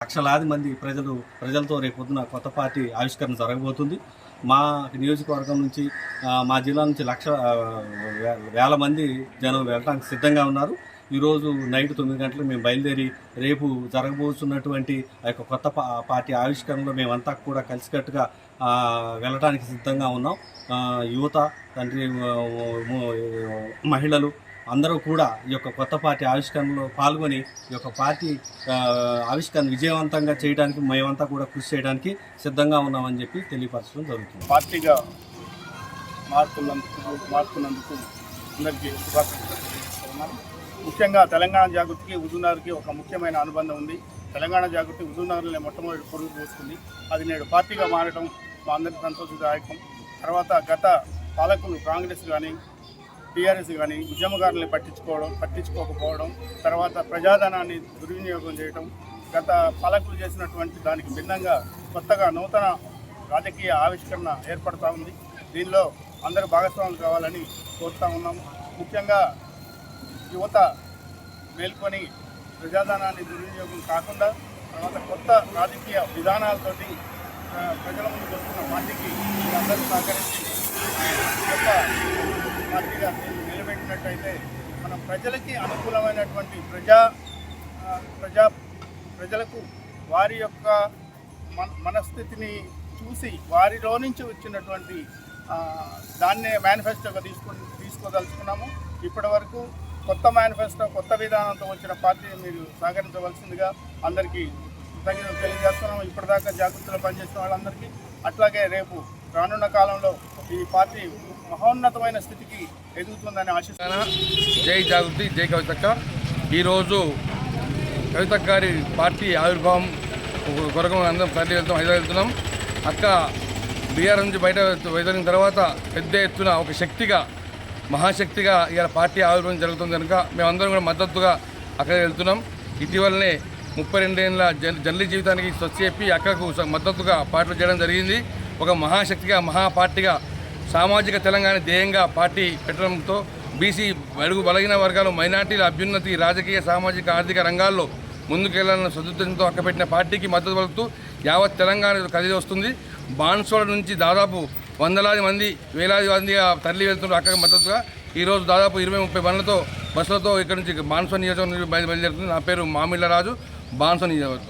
లక్షలాది మంది ప్రజలతో రేపొద్దున కొత్త పార్టీ ఆవిష్కరణ జరగబోతుంది. మా నియోజకవర్గం నుంచి మా జిల్లా నుంచి వేల మంది జనం వెళ్ళడానికి సిద్ధంగా ఉన్నారు. ఈరోజు నైట్ 9 గంటలకు మేము బయలుదేరి రేపు జరగబోతున్నటువంటి ఆ యొక్క కొత్త పార్టీ ఆవిష్కరణలో మేమంతా కూడా కలిసికట్టుగా వెళ్ళడానికి సిద్ధంగా ఉన్నాం. యువత, తండ్రి, మహిళలు అందరూ కూడా ఈ యొక్క కొత్త పార్టీ ఆవిష్కరణలో పాల్గొని ఈ యొక్క పార్టీ ఆవిష్కరణ విజయవంతంగా చేయడానికి మేమంతా కూడా కృషి చేయడానికి సిద్ధంగా ఉన్నామని చెప్పి తెలియపరచడం జరుగుతుంది. పార్టీగా మారుతున్నందుకు అందరికీ శుభాకాంక్షలు తెలియజేస్తున్నాను. ముఖ్యంగా తెలంగాణ జాగృతికి హుజూర్నగర్కి ఒక ముఖ్యమైన అనుబంధం ఉంది. తెలంగాణ జాగృతి హుజూర్నగర్లో మొట్టమొదటి పొరుగు పోస్తుంది. అది నేడు పార్టీగా మారడం మా అందరికీ సంతోషదాయకం. తర్వాత గత పాలకులు కాంగ్రెస్ కానీ టీఆర్ఎస్ కానీ ఉద్యమకారుల్ని పట్టించుకోకపోవడం, తర్వాత ప్రజాధనాన్ని దుర్వినియోగం చేయడం, గత పాలకులు చేసినటువంటి దానికి భిన్నంగా కొత్తగా నూతన రాజకీయ ఆవిష్కరణ ఏర్పడుతూ ఉంది. దీనిలో అందరూ భాగస్వాములు కావాలని కోరుతూ ఉన్నాము. ముఖ్యంగా యువత మేల్కొని ప్రజాధనాన్ని దుర్వినియోగం కాకుండా తర్వాత కొత్త రాజకీయ విధానాలతోటి ప్రజల ముందుకు వస్తున్న పార్టీకి అందరూ సహకరించి కొత్త పార్టీగా నిలబెట్టినట్టయితే మనం ప్రజలకి అనుకూలమైనటువంటి ప్రజలకు వారి యొక్క మనస్థితిని చూసి వారిలో నుంచి వచ్చినటువంటి దాన్నే మేనిఫెస్టోగా తీసుకోదలుచుకున్నాము. ఇప్పటి వరకు కొత్త మేనిఫెస్టో, కొత్త విధానంతో వచ్చిన పార్టీని మీరు సహకరించవలసిందిగా అందరికీ కృతజ్ఞతలు తెలియజేస్తున్నాము. ఇప్పటిదాకా జాగృతిలో పనిచేసిన వాళ్ళందరికీ, అట్లాగే రేపు రానున్న కాలంలో ఈ పార్టీ మహోన్నతమైన స్థితికి ఎదుగుతుందని ఆశిస్తున్నాను. జై జాగృతి, జై కవితక్క. ఈరోజు కవితక్క గారి పార్టీ ఆవిర్భావం కొరకు అందరం తరలి హైదరాబాద్ వెళ్తున్నాం. అక్క బీఆర్ నుంచి బయట వెళ్లిన తర్వాత పెద్ద ఎత్తున ఒక శక్తిగా, మహాశక్తిగా ఇలా పార్టీ ఆవిర్భావం జరుగుతుంది కనుక మేమందరం కూడా మద్దతుగా అక్కడ వెళ్తున్నాం. ఇటీవలనే 32 ఏళ్ళ జర్నలీ జీవితానికి స్వచ్ఛ చెప్పి అక్కకు మద్దతుగా పార్టీలు చేయడం జరిగింది. ఒక మహాశక్తిగా, మహాపార్టీగా, సామాజిక తెలంగాణ ధ్యేయంగా పార్టీ పెట్టడంతో బీసీ అడుగు బలహీన వర్గాలు, మైనార్టీల అభ్యున్నతి, రాజకీయ, సామాజిక, ఆర్థిక రంగాల్లో ముందుకెళ్లాలన్న సదుద్దేశంతో అక్కపెట్టిన పార్టీకి మద్దతు పలుకుతూ యావత్ తెలంగాణ కదిలి వస్తుంది. బాన్సోడ నుంచి దాదాపు వందలాది మంది, వేలాది మందిగా తరలి వెళ్తున్నారు అక్కడికి మద్దతుగా. ఈరోజు దాదాపు 20-30 బండ్లతో బస్సులతో ఇక్కడ నుంచి బాన్సోడ నియోజకవర్గం బయలుదేరుతుంది. నా పేరు మామిళ్ళ రాజు, బాన్సోడ నియోజకవర్గం.